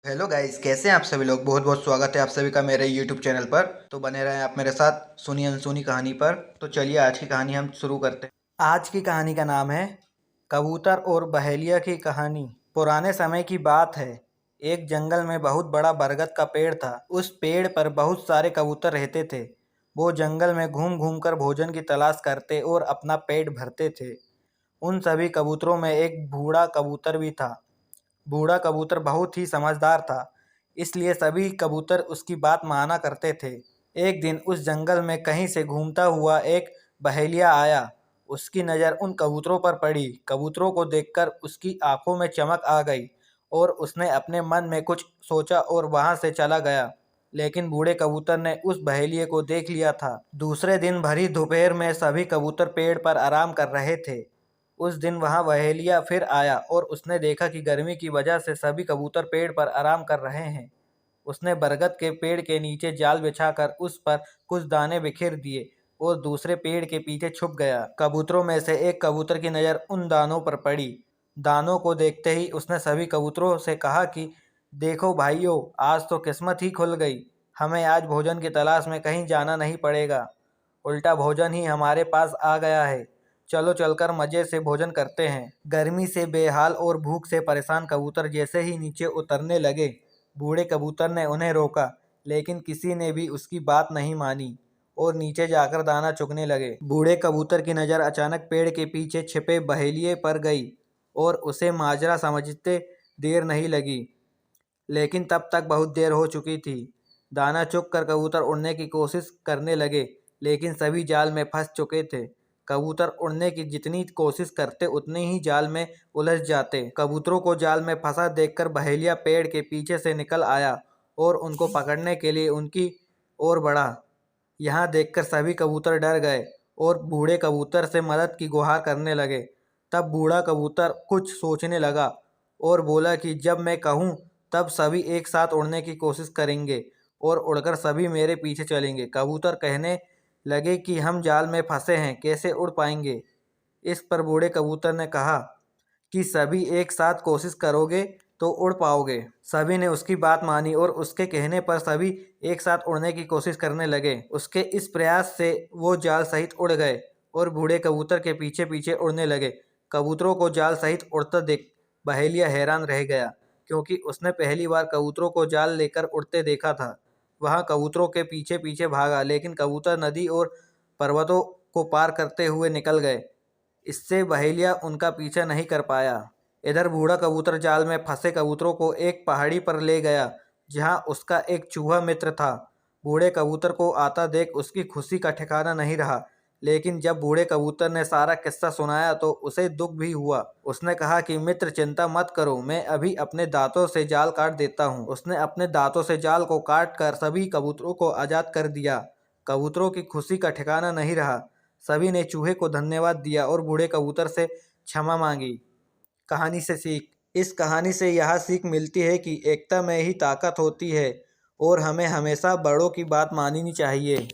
Hello guys, कैसे हैं आप सभी लोग। बहुत बहुत स्वागत है आप सभी का मेरे यूट्यूब चैनल पर। तो बने रहें आप मेरे साथ सुनी अनसुनी कहानी पर। तो चलिए आज की कहानी हम शुरू करते हैं। आज की कहानी का नाम है कबूतर और बहेलिया की कहानी। पुराने समय की बात है। एक जंगल में बहुत बड़ा बरगद का पेड़ था। उस पेड़ पर बहुत सारे कबूतर रहते थे। वो जंगल में घूम घूम कर भोजन की तलाश करते और अपना पेट भरते थे। उन सभी कबूतरों में एक बूढ़ा कबूतर भी था। बूढ़ा कबूतर बहुत ही समझदार था, इसलिए सभी कबूतर उसकी बात माना करते थे। एक दिन उस जंगल में कहीं से घूमता हुआ एक बहेलिया आया। उसकी नज़र उन कबूतरों पर पड़ी। कबूतरों को देखकर उसकी आंखों में चमक आ गई और उसने अपने मन में कुछ सोचा और वहां से चला गया। लेकिन बूढ़े कबूतर ने उस बहेलिये को देख लिया था। दूसरे दिन भरी दोपहर में सभी कबूतर पेड़ पर आराम कर रहे थे। उस दिन वहां बहेलिया फिर आया और उसने देखा कि गर्मी की वजह से सभी कबूतर पेड़ पर आराम कर रहे हैं। उसने बरगद के पेड़ के नीचे जाल बिछाकर उस पर कुछ दाने बिखेर दिए और दूसरे पेड़ के पीछे छुप गया। कबूतरों में से एक कबूतर की नज़र उन दानों पर पड़ी। दानों को देखते ही उसने सभी कबूतरों से कहा कि देखो भाइयों, आज तो किस्मत ही खुल गई। हमें आज भोजन की तलाश में कहीं जाना नहीं पड़ेगा, उल्टा भोजन ही हमारे पास आ गया है। चलो चलकर मजे से भोजन करते हैं। गर्मी से बेहाल और भूख से परेशान कबूतर जैसे ही नीचे उतरने लगे, बूढ़े कबूतर ने उन्हें रोका, लेकिन किसी ने भी उसकी बात नहीं मानी और नीचे जाकर दाना चुगने लगे। बूढ़े कबूतर की नज़र अचानक पेड़ के पीछे छिपे बहेलिये पर गई और उसे माजरा समझते देर नहीं लगी। लेकिन तब तक बहुत देर हो चुकी थी। दाना चुगकर कबूतर उड़ने की कोशिश करने लगे, लेकिन सभी जाल में फंस चुके थे। कबूतर उड़ने की जितनी कोशिश करते उतने ही जाल में उलझ जाते। कबूतरों को जाल में फंसा देखकर बहेलिया पेड़ के पीछे से निकल आया और उनको पकड़ने के लिए उनकी ओर बढ़ा। यहाँ देखकर सभी कबूतर डर गए और बूढ़े कबूतर से मदद की गुहार करने लगे। तब बूढ़ा कबूतर कुछ सोचने लगा और बोला कि जब मैं कहूँ तब सभी एक साथ उड़ने की कोशिश करेंगे और उड़कर सभी मेरे पीछे चलेंगे। कबूतर कहने लगे कि हम जाल में फंसे हैं, कैसे उड़ पाएंगे। इस पर बूढ़े कबूतर ने कहा कि सभी एक साथ कोशिश करोगे तो उड़ पाओगे। सभी ने उसकी बात मानी और उसके कहने पर सभी एक साथ उड़ने की कोशिश करने लगे। उसके इस प्रयास से वो जाल सहित उड़ गए और बूढ़े कबूतर के पीछे पीछे उड़ने लगे। कबूतरों को जाल सहित उड़ता देख बहेलिया हैरान रह गया, क्योंकि उसने पहली बार कबूतरों को जाल लेकर उड़ते देखा था। वह कबूतरों के पीछे पीछे भागा, लेकिन कबूतर नदी और पर्वतों को पार करते हुए निकल गए। इससे बहेलिया उनका पीछा नहीं कर पाया। इधर बूढ़ा कबूतर जाल में फंसे कबूतरों को एक पहाड़ी पर ले गया, जहां उसका एक चूहा मित्र था। बूढ़े कबूतर को आता देख उसकी खुशी का ठिकाना नहीं रहा, लेकिन जब बूढ़े कबूतर ने सारा किस्सा सुनाया तो उसे दुख भी हुआ। उसने कहा कि मित्र, चिंता मत करो, मैं अभी अपने दांतों से जाल काट देता हूँ। उसने अपने दांतों से जाल को काट कर सभी कबूतरों को आज़ाद कर दिया। कबूतरों की खुशी का ठिकाना नहीं रहा। सभी ने चूहे को धन्यवाद दिया और बूढ़े कबूतर से क्षमा मांगी। कहानी से सीख। इस कहानी से यह सीख मिलती है कि एकता में ही ताकत होती है और हमें हमेशा बड़ों की बात माननी चाहिए।